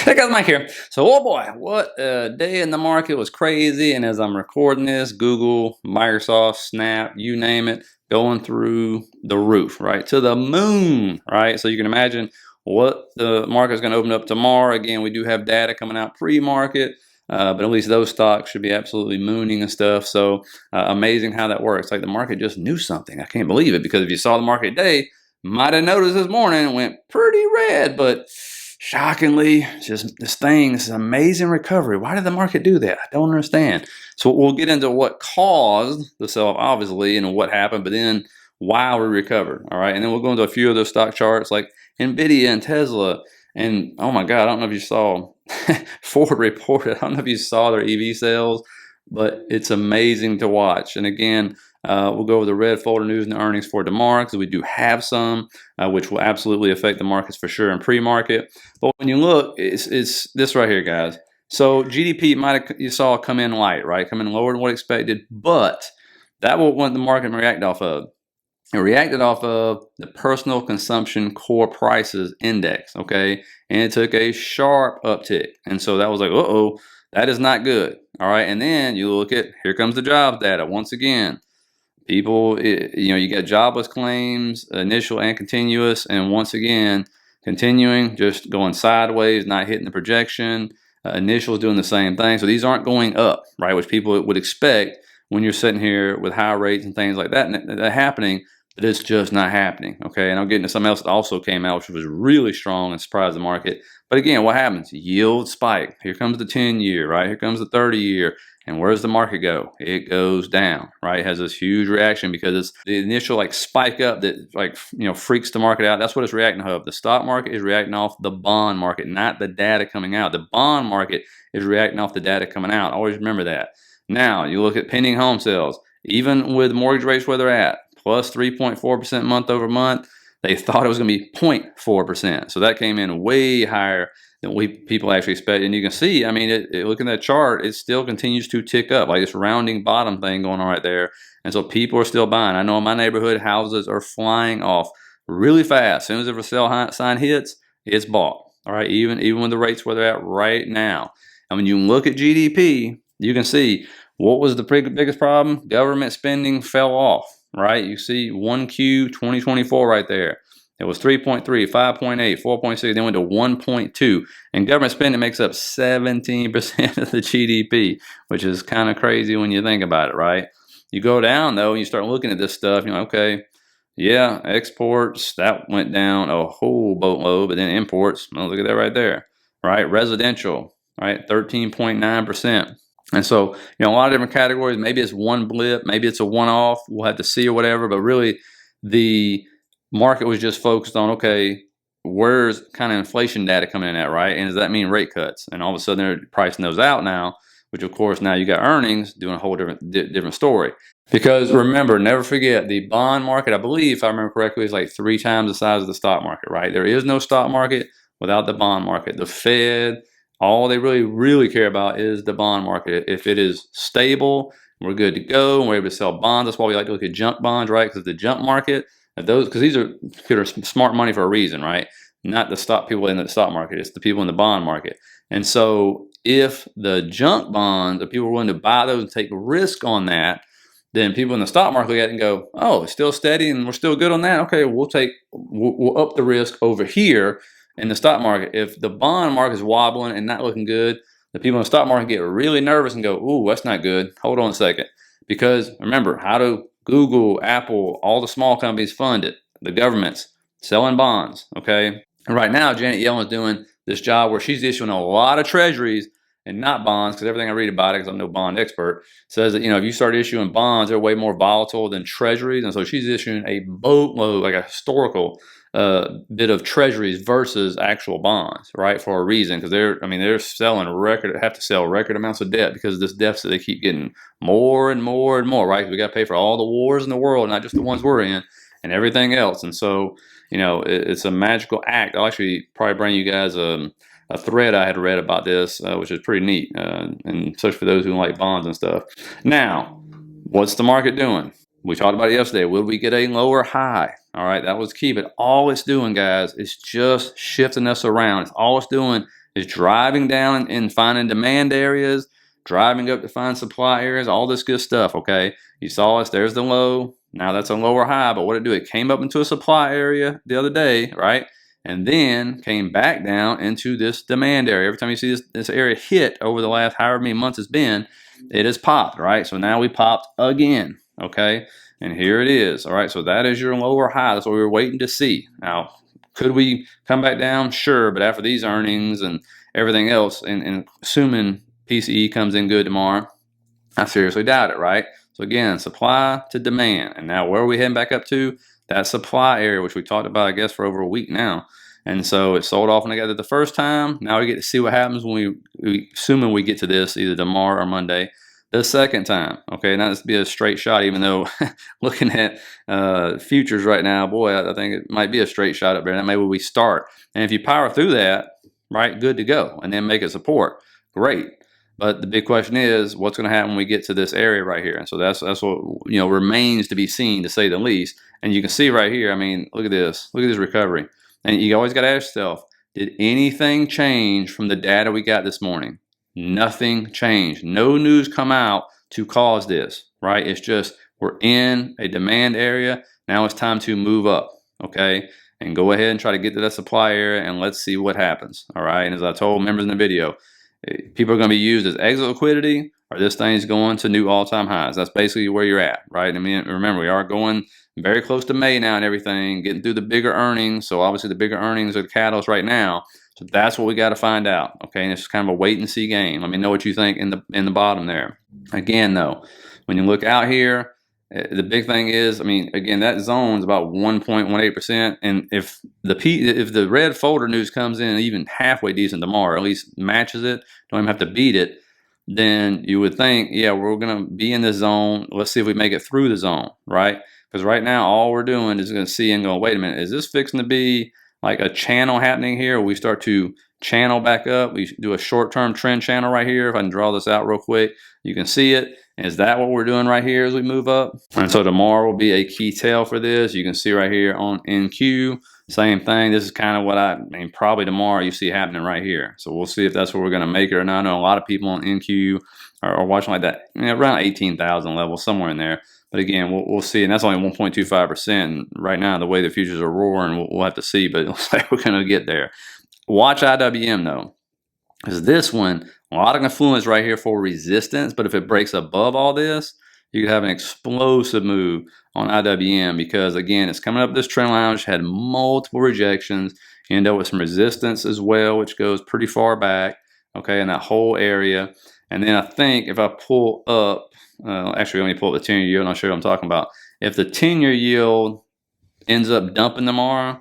Hey guys, Mike here. So, oh boy, what a day in the market was crazy. And as I'm recording this, Google, Microsoft, Snap, you name it, going through the roof, right? To the moon, right? So you can imagine what the market is going to open up tomorrow. Again, we do have data coming out pre-market, but at least those stocks should be absolutely mooning and stuff. So amazing how that works. Like the market just knew something. I can't believe it, because if you saw the market today, might have noticed this morning it went pretty red, but shockingly, just this amazing recovery. Why did the market do that? I don't understand. So we'll get into what caused the sell-off, obviously, and what happened, but then why we recovered. All right, and then we'll go into a few of those stock charts like Nvidia and Tesla. And oh my God, I don't know if you saw Ford reported. I don't know if you saw their EV sales, but it's amazing to watch. And again, we'll go over the red folder news and the earnings for tomorrow, because we do have some, which will absolutely affect the markets for sure in pre-market. But when you look, it's this right here, guys. So GDP you saw come in light, right? Come in lower than what expected, but that was what the market reacted off of. It reacted off of the personal consumption core prices index, okay? And it took a sharp uptick. And so that was like, uh-oh, that is not good. All right, and then you look at, here comes the jobs data once again. People, you got jobless claims, initial and continuous, and once again, continuing, just going sideways, not hitting the projection. Initials doing the same thing. So these aren't going up, right, which people would expect when you're sitting here with high rates and things like that, and that happening, but it's just not happening, okay? And I'll get into something else that also came out, which was really strong and surprised the market. But again, what happens? Yield spike. Here comes the 10-year, right? Here comes the 30-year. And where does the market go? It goes down, right? It has this huge reaction because it's the initial like spike up that freaks the market out. That's what it's reacting off. The stock market is reacting off the bond market, not the data coming out. The bond market is reacting off the data coming out. Always remember that. Now, you look at pending home sales, even with mortgage rates where they're at, plus 3.4% month over month, they thought it was going to be 0.4%. So that came in way higher than people actually expect. And you can see, I mean, looking at that chart, it still continues to tick up, like this rounding bottom thing going on right there. And so people are still buying. I know in my neighborhood, houses are flying off really fast. As soon as the for sale sign hits, it's bought. All right, even when the rates where they're at right now. And when you look at GDP, you can see what was the biggest problem? Government spending fell off, right? You see 1Q 2024 right there. It was 3.3, 5.8, 4.6, then went to 1.2. And government spending makes up 17% of the GDP, which is kind of crazy when you think about it, right? You go down, though, and you start looking at this stuff, okay, yeah, exports, that went down a whole boatload, but then imports, well, look at that right there, right? Residential, right, 13.9%. And so, a lot of different categories. Maybe it's one blip, maybe it's a one-off. We'll have to see or whatever. But really, the market was just focused on, okay, where's kind of inflation data coming in at, right? And does that mean rate cuts? And all of a sudden, they're pricing those out now, which of course now you got earnings doing a whole different story. Because remember, never forget, the bond market, I believe, if I remember correctly, is like 3 times the size of the stock market, right? There is no stock market without the bond market. The Fed, all they really care about is the bond market. If it is stable, we're good to go, and we're able to sell bonds. That's why we like to look at junk bonds, right? Because the junk market, because these are considered smart money for a reason, right? Not the stock people in the stock market, it's the people in the bond market. And so if the junk bonds, if people are willing to buy those and take risk on that, then people in the stock market look at it and go, oh, it's still steady and we're still good on that. Okay, we'll up the risk over here. In the stock market, if the bond market is wobbling and not looking good, the people in the stock market get really nervous and go, ooh, that's not good. Hold on a second. Because remember, how do Google, Apple, all the small companies fund it? The government's selling bonds, okay? And right now, Janet Yellen's doing this job where she's issuing a lot of treasuries and not bonds, because everything I read about it, because I'm no bond expert, says that, if you start issuing bonds, they're way more volatile than treasuries. And so she's issuing a boatload, like a historical bit of treasuries versus actual bonds, right? For a reason, because they're selling have to sell record amounts of debt because of this deficit. They keep getting more and more and more, right? We got to pay for all the wars in the world, not just the ones we're in, and everything else. And so, it's a magical act. I'll actually probably bring you guys a thread I had read about this, which is pretty neat, and especially for those who like bonds and stuff. Now, what's the market doing? We talked about it yesterday. Will we get a lower high? All right, that was key. But all it's doing, guys, is just shifting us around. All it's doing is driving down and finding demand areas, driving up to find supply areas, all this good stuff, okay? You saw us, there's the low. Now that's a lower high, but what did it do? It came up into a supply area the other day, right? And then came back down into this demand area. Every time you see this area hit over the last however many months it's been, it has popped, right? So now we popped again, okay? And here it is, all right? So that is your lower high. That's what we were waiting to see. Now, could we come back down? Sure, but after these earnings and everything else, and assuming PCE comes in good tomorrow, I seriously doubt it, right? So again, supply to demand. And now where are we heading back up to? That supply area, which we talked about, I guess, for over a week now. And so it sold off together the first time. Now we get to see what happens when assuming we get to this either tomorrow or Monday, the second time. Okay, now this be a straight shot, even though looking at futures right now, boy, I think it might be a straight shot up there. That may be where we start. And if you power through that, right, good to go. And then make it support, great. But the big question is, what's going to happen when we get to this area right here? And so that's what remains to be seen, to say the least. And you can see right here, I mean, look at this recovery. And you always got to ask yourself, did anything change from the data we got this morning? Nothing changed. No news come out to cause this, right? It's just we're in a demand area. Now it's time to move up, okay? And go ahead and try to get to that supply area, and let's see what happens, all right? And as I told members in the video, people are going to be used as exit liquidity, or this thing's going to new all-time highs. That's basically where you're at, right? I mean, remember, we are going very close to May now and everything, getting through the bigger earnings. So obviously the bigger earnings are the catalyst right now. So that's what we got to find out, okay? And it's kind of a wait and see game. Let me know what you think in the bottom there. Again, though, when you look out here, the big thing is, I mean, again, that zone is about 1.18%. And if the red folder news comes in even halfway decent tomorrow, or at least matches it, don't even have to beat it, then you would think, yeah, we're going to be in this zone. Let's see if we make it through the zone, right? Because right now, all we're doing is going to see and go, wait a minute, is this fixing to be like a channel happening here? We start to channel back up. We do a short-term trend channel right here. If I can draw this out real quick, you can see it. Is that what we're doing right here as we move up? And so tomorrow will be a key tail for this. You can see right here on NQ, same thing. This is kind of what I mean, probably tomorrow you see happening right here. So we'll see if that's where we're going to make it or not. I know a lot of people on NQ are watching like that, around 18,000 level, somewhere in there. But again, we'll see, and that's only 1.25%. Right now, the way the futures are roaring, we'll have to see, but it looks like we're going to get there. Watch IWM, though, because this one, a lot of influence right here for resistance, but if it breaks above all this, you could have an explosive move on IWM because, again, it's coming up this trend line, which had multiple rejections. You end up with some resistance as well, which goes pretty far back, okay, in that whole area. And then I think if I pull up, actually, let me pull up the 10-year yield and I'll show you what I'm talking about. If the 10-year yield ends up dumping tomorrow,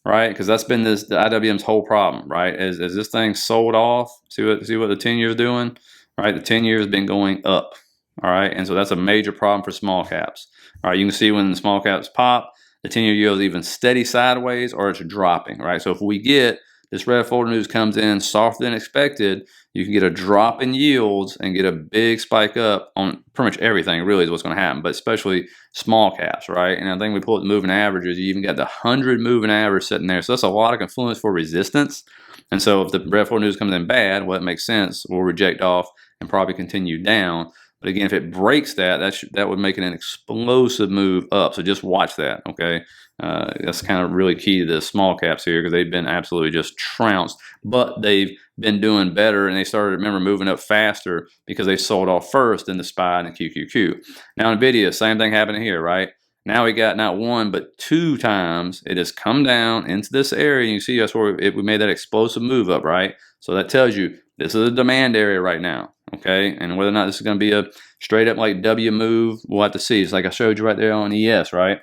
right, because that's been the IWM's whole problem, right, as this thing sold off, see what the 10-year is doing, right, the 10-year has been going up, all right, and so that's a major problem for small caps. All right, you can see when the small caps pop, the 10-year yield is even steady sideways or it's dropping, right? So if we get this red folder news comes in softer than expected, you can get a drop in yields and get a big spike up on pretty much everything, really, is what's going to happen, but especially small caps, right? And I think we pull up the moving averages, you even got the 100 moving average sitting there. So that's a lot of influence for resistance. And so if the red folder news comes in bad, well, it makes sense. We'll reject off and probably continue down. But again, if it breaks that would make it an explosive move up. So just watch that, okay? That's kind of really key to the small caps here because they've been absolutely just trounced. But they've been doing better, and they started, remember, moving up faster because they sold off first in the SPY and the QQQ. Now, NVIDIA, same thing happening here, right? Now we got not one, but two times it has come down into this area. You see that's where we made that explosive move up, right? So that tells you this is a demand area right now, okay? And whether or not this is going to be a straight up like W move, we'll have to see. It's like I showed you right there on ES, right?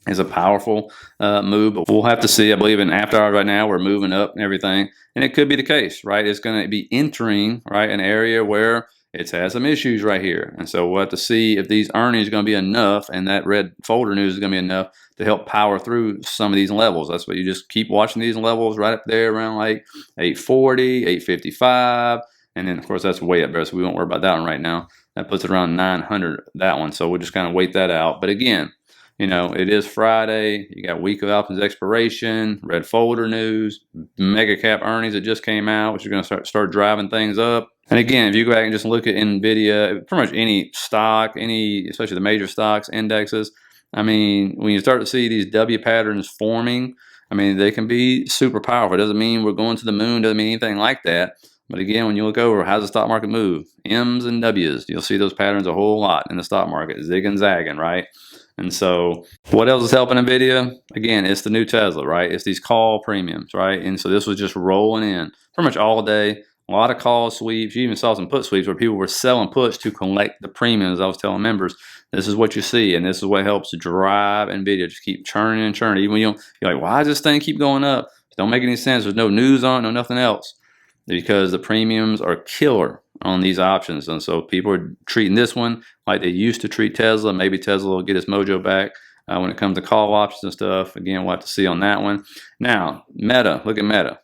It's a powerful move, but we'll have to see. I believe in after hours right now, we're moving up and everything. And it could be the case, right? It's going to be entering, right, an area where it's had some issues right here. And so we'll have to see if these earnings are going to be enough and that red folder news is going to be enough to help power through some of these levels. That's what you just keep watching these levels right up there around like 840, 855. And then, of course, that's way up there, so we won't worry about that one right now. That puts it around 900, that one. So we'll just kind of wait that out. But again, you know, it is Friday. You got week of options expiration, red folder news, mega cap earnings that just came out, which are going to start driving things up. And again, if you go back and just look at NVIDIA, pretty much any stock, especially the major stocks, indexes, I mean, when you start to see these W patterns forming, I mean, they can be super powerful. It doesn't mean we're going to the moon, doesn't mean anything like that. But again, when you look over, how's the stock market move? M's and W's. You'll see those patterns a whole lot in the stock market, zigging, zagging, right? And so what else is helping NVIDIA? Again, it's the new Tesla, right? It's these call premiums, right? And so this was just rolling in pretty much all day. A lot of call sweeps. You even saw some put sweeps where people were selling puts to collect the premiums. I was telling members, this is what you see, and this is what helps drive NVIDIA. Just keep churning and churning. Even when you're like, why does this thing keep going up? It don't make any sense. There's no news on it, no nothing else. Because the premiums are killer on these options. And so people are treating this one like they used to treat Tesla. Maybe Tesla will get its mojo back when it comes to call options and stuff. Again, we'll have to see on that one. Now, Meta, look at Meta.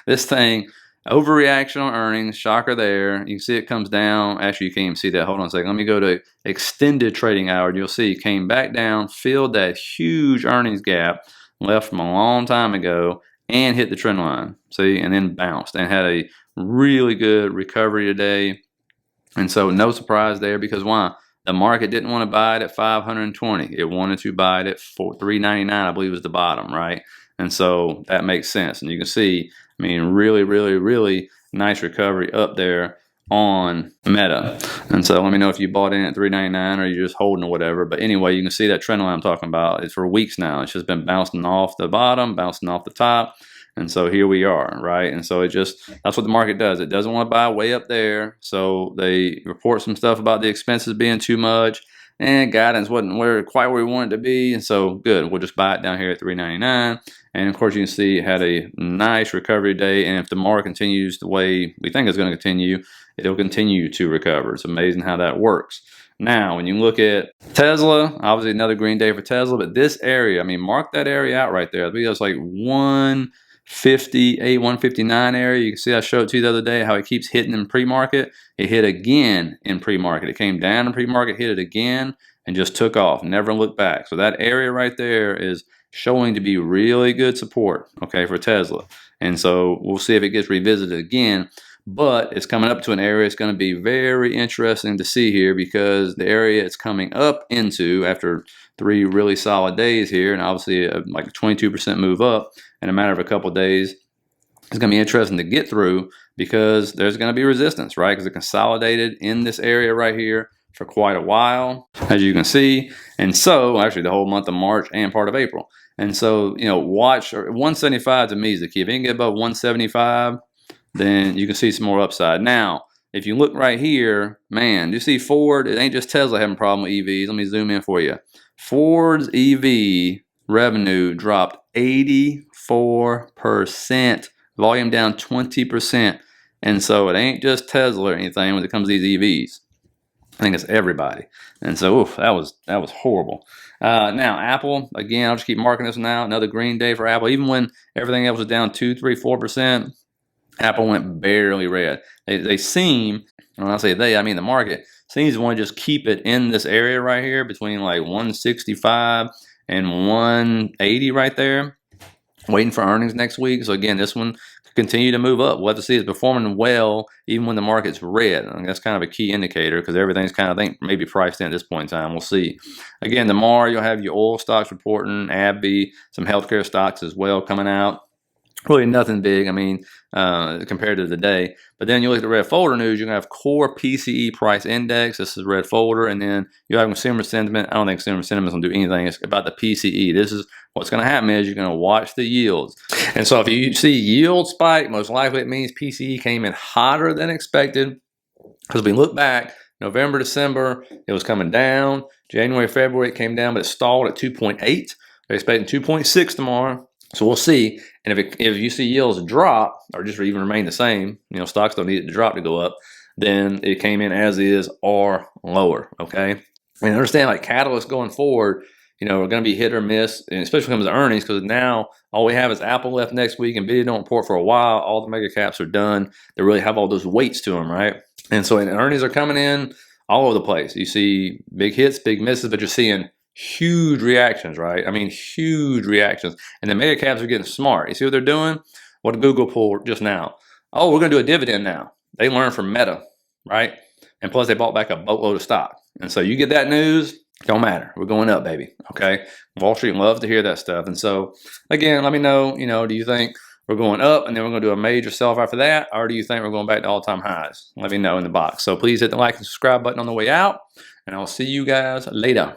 This thing, overreaction on earnings, shocker there. You can see it comes down. Actually, you can't even see that. Hold on a second. Let me go to extended trading hour. And you'll see it came back down, filled that huge earnings gap left from a long time ago, and hit the trend line, see, and then bounced and had a really good recovery today. And so no surprise there, because why? The market didn't want to buy it at 520. It wanted to buy it at 399, I believe was the bottom, right? And so that makes sense. And you can see, I mean, really, really, really nice recovery up there on Meta. And so let me know if you bought in at 399 or you're just holding or whatever. But anyway, you can see that trend line I'm talking about. It's for weeks now. It's just been bouncing off the bottom, bouncing off the top. And so here we are, right? And so that's what the market does. It doesn't want to buy way up there. So they report some stuff about the expenses being too much, and guidance wasn't quite where we wanted it to be. And so good, we'll just buy it down here at 399. And of course, you can see it had a nice recovery day. And if the market continues the way we think it's going to continue, it'll continue to recover. It's amazing how that works. Now, when you look at Tesla, obviously another green day for Tesla, but this area, I mean, mark that area out right there. I think that's like 158, 159 area. You can see I showed it to you the other day how it keeps hitting in pre-market. It hit again in pre-market. It came down in pre-market, hit it again, and just took off. Never looked back. So that area right there is showing to be really good support, okay, for Tesla. And so we'll see if it gets revisited again. But it's coming up to an area it's going to be very interesting to see here, because the area it's coming up into after 3 really solid days here, and obviously like a 22% move up in a matter of a couple of days, it's going to be interesting to get through, because there's going to be resistance, right? Because it consolidated in this area right here for quite a while, as you can see. And so actually the whole month of March and part of April. And so, you know, watch 175 to me is the key. If you can get above 175, then you can see some more upside. Now, if you look right here, man, you see Ford, it ain't just Tesla having a problem with EVs. Let me zoom in for you. Ford's EV revenue dropped 84%, volume down 20%. And so it ain't just Tesla or anything when it comes to these EVs. I think it's everybody. And so, oof, that was horrible. Now, Apple, again, I'll just keep marking this one out. Another green day for Apple. Even when everything else was down 2, 3, 4%, Apple went barely red. They seem, when I say they, I mean the market, seems to want to just keep it in this area right here between like 165 and 180 right there, waiting for earnings next week. So again, this one could continue to move up. We'll have to see it's performing well even when the market's red. I think that's kind of a key indicator, because everything's kind of, I think, maybe priced in at this point in time. We'll see. Again, tomorrow you'll have your oil stocks reporting, AbbVie, some healthcare stocks as well coming out. Really nothing big, I mean, compared to the day. But then you look at the red folder news, you're going to have core PCE price index. This is red folder. And then you have consumer sentiment. I don't think consumer sentiment is going to do anything. It's about the PCE. This is what's going to happen is you're going to watch the yields. And so if you see yield spike, most likely it means PCE came in hotter than expected. Because we look back, November, December, it was coming down. January, February, it came down, but it stalled at 2.8. They're expecting 2.6 tomorrow. So we'll see. And if you see yields drop or just even remain the same, you know, stocks don't need it to drop to go up, then it came in as is or lower, okay? And understand, like, catalysts going forward, you know, are going to be hit or miss, and especially when it comes to earnings, because now all we have is Apple left next week, and NVIDIA don't report for a while. All the mega caps are done. They really have all those weights to them, right? And so earnings are coming in all over the place. You see big hits, big misses, but you're seeing huge reactions, right? I mean, huge reactions. And the mega caps are getting smart. You see what they're doing? What did Google pull just now? Oh, we're going to do a dividend now. They learned from Meta, right? And plus, they bought back a boatload of stock. And so you get that news, don't matter. We're going up, baby. Okay. Wall Street loves to hear that stuff. And so, again, let me know, do you think we're going up and then we're going to do a major sell-off after that? Or do you think we're going back to all-time highs? Let me know in the box. So please hit the like and subscribe button on the way out. And I'll see you guys later.